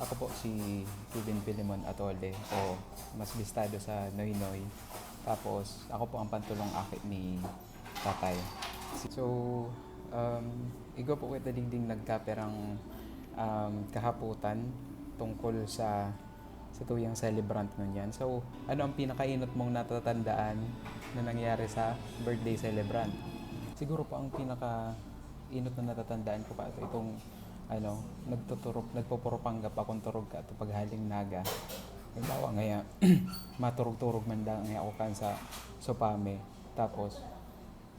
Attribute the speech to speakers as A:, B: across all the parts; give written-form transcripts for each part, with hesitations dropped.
A: Ako po si Kevin Pilimon Atole o mas listado sa Noy Noy. Tapos ako po ang pantulong akit ni tatay. So, igo po kita dingding nagkaperang kahaputan tungkol sa tuyang celebrant nun yan. So, ano ang pinakainot mong natatandaan na nangyari sa birthday celebrant? Siguro po ang pinaka-inot na natatandaan ko pa itong nagpupurupanggap akong turog ka ito paghaling naga. Halimbawa ngaya, maturog-turog man lang ngaya ako kan sa sopame. Tapos,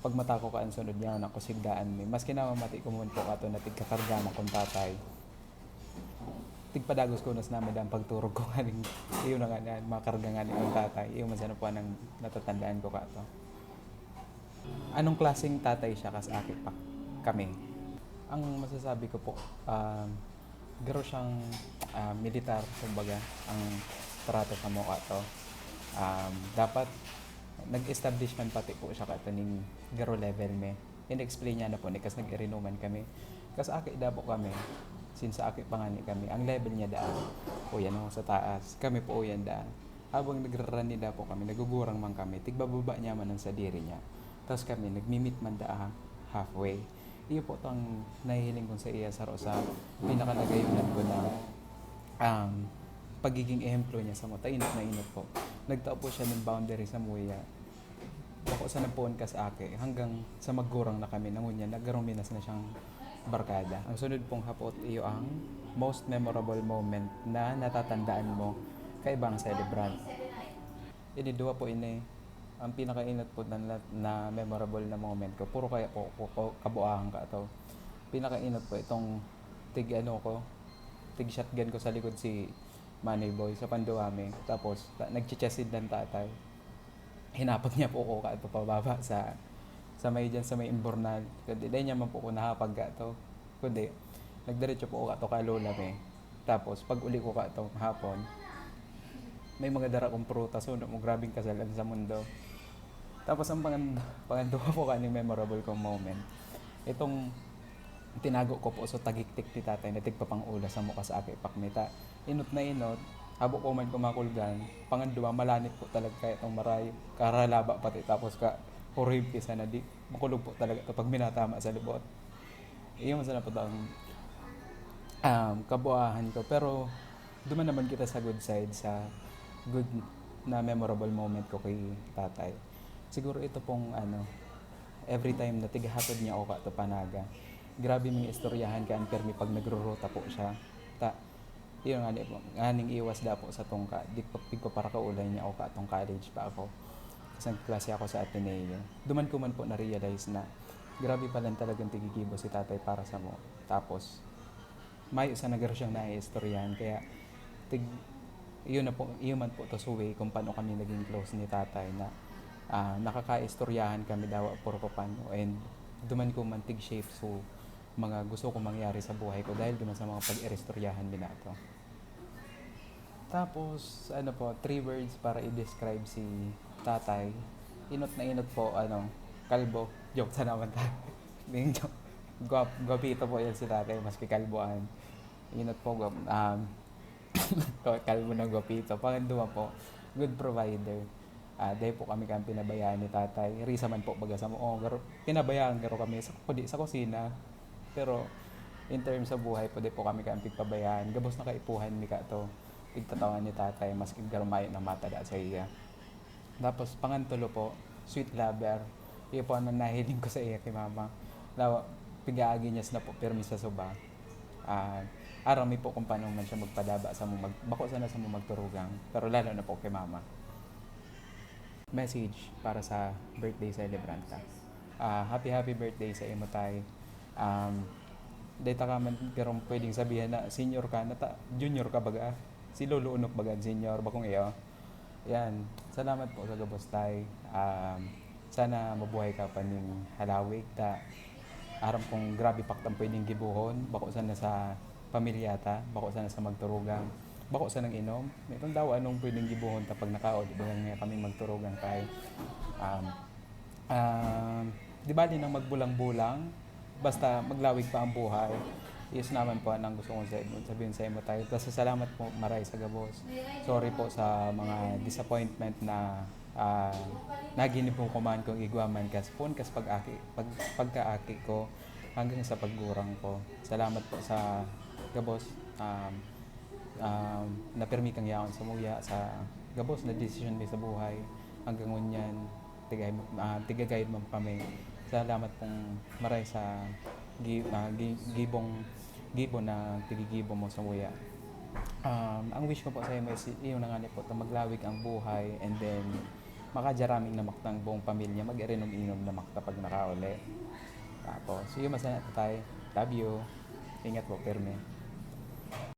A: pag mata ko kaan sunod niya ako sigdaan mi. Mas kinamamati ko mo po ka ito na tigkakargama kong tatay. Tigpadagos ko nas namin ang pagturog ko kaning iyo na nga makarga nga ni kong tatay. Iyo man sana po ang natatandaan ko ka ito. Anong klaseng tatay siya kas akit pa kami? Ang masasabi ko po, garo siyang militar, kumbaga, ang trato sa mukha to. Dapat, nag-establish man pati po siya kataning garo level me. In-explain niya na po, kas nag-irinuman kami. Kas aki da po kami, since aki pangani kami, ang level niya daan, o yan o, sa taas. Kami po o yan daan. Habang nagrarun nila po kami, nagugurang man kami, tigbababa niya man ang sadiri niya. Tapos kami, nagmimit man da halfway. Iyo po itong nahihiling kong sa iya sa pinakanagayunan ko na pagiging ehemplo niya sa mata. Inot na inot po. Nagtao po siya ng boundary sa muya. Ako sa napuon ka sa ake hanggang sa maggurang na kami nangunya naggaruminas na siyang barkada. Ang sunod pong hapot iyo ang most memorable moment na natatandaan mo kay ibang celebrant. Ini dua po ini ang pinakainat po na memorable na moment ko. Puro kaya po kabuahan ka to. Pinakainat po itong tig shotgun ko sa likod si Manny Boy sa Panduame. Tapos nagchichesid ng tatay. Hinapag niya po ko ka ito pababa sa may dyan sa may imbornal. Kundi dahil niya man po ko nahapag ka to. Kundi nagdiretso po ko ka to ka lola me. Tapos pag uli ko ka to hapon, may mga dara kong prutas. So mo grabing kasalan sa mundo. Tapos ang panganduha po kaning memorable kong moment. Itong tinago ko po so tagiktik ti tatay na tigpapang ula sa mukha sa aki pakmita. Inot na inot, habo ko man kumakulgan, panganduha malanit po talaga kaya itong maray, karalaba pati tapos ka horib isa na di, makulog po talaga ito pag minatama sa libot. Iyon masana po ang kabuahan ko. Pero duman naman kita sa good side, sa good na memorable moment ko kay tatay. Siguro ito pong every time na tigahatod niya ako ka panaga. Grabe mga istoryahan ka permi pag nagruruta po siya. Yun nga po, nganing iwas da po sa tungka. Di ko para kaulay niya ako ka atong college pa ako. Kasi klase ako sa Ateneo. Duman ko man po na-realize na grabe pa lang talagang tigigibo si tatay para sa mo. Tapos, may isa nagaro siyang naiistoryahan. Kaya, yun man po to suway kung paano kami naging close ni tatay na nakakaistoryahan kami daw puro paano and duman ko mantig shape so mga gusto kong mangyari sa buhay ko dahil duman sa mga pag-irestoryahan din nato. Tapos 3 words para i-describe si tatay. Inot na inot po, kalbo. Joke sa naman tayo. Gwapito po yan si tatay, maski kalboan. Inot po, kalbo ng gwapito. Panganduma po, good provider. Dahil po kami pinabayaan ni tatay. Risa man po baga sa mo. Pinabayaan garo kami sa kusina. Pero in terms sa buhay po, dahil po kami pigpabayaan. Gabos na kaipuhan ni ka to. Igtatawan ni tatay, mas iggarumayo na mata da sa iya. Tapos pangantulo po, sweet lover. Iyo po ang nahiling ko sa iya kay mama. Pigaagi niya na po permi sa suba. Arami po kung paano man siya magpadaba sa bako sana sa magturugang. Pero lalo na po kay mama. Message para sa birthday celebrant ka. Happy birthday sa imo tay. Data ka man garong pwedeng sabihan na senior ka na junior ka baga. Si Lolo Unok baga senior bakong iyo. Yan. Salamat po sa gabos tay. Sana mabuhay ka pa ning halawig ta. Aram kong grabe paktang pwedeng gibuhon. Bako sana sa pamilyata, bako sana sa magturugang. Bako sa nang inom. Meron daw anong pwedeng gibuhon ta pag nakaod. Baga nga kami magturugan kay di bali nang magbulang-bulang basta maglawig pa ang buhay. Yes naman po ang gusto kong sabihin sa imo tayo. Tapos salamat po maray sa gabos. Sorry po sa mga disappointment na nagini po kuman kong igwaman kas pun kas pagkaaki ko hanggang sa paggurang ko. Salamat po sa gabos napirmi kang yaon sa muya sa gabos na decision mi sa buhay hanggang ngunyan tigagayad man kami. Salamat pong maray sa gibong na tigigibo mo sa muya. Ang wish ko po sa iyo is iyo na nga ni po to maglawig ang buhay and then makajaraming na maktang buong pamilya mag-inom-inom na makta pag nakauli. Tapos, iyo masana tayo. Love you. Ingat po, Perme.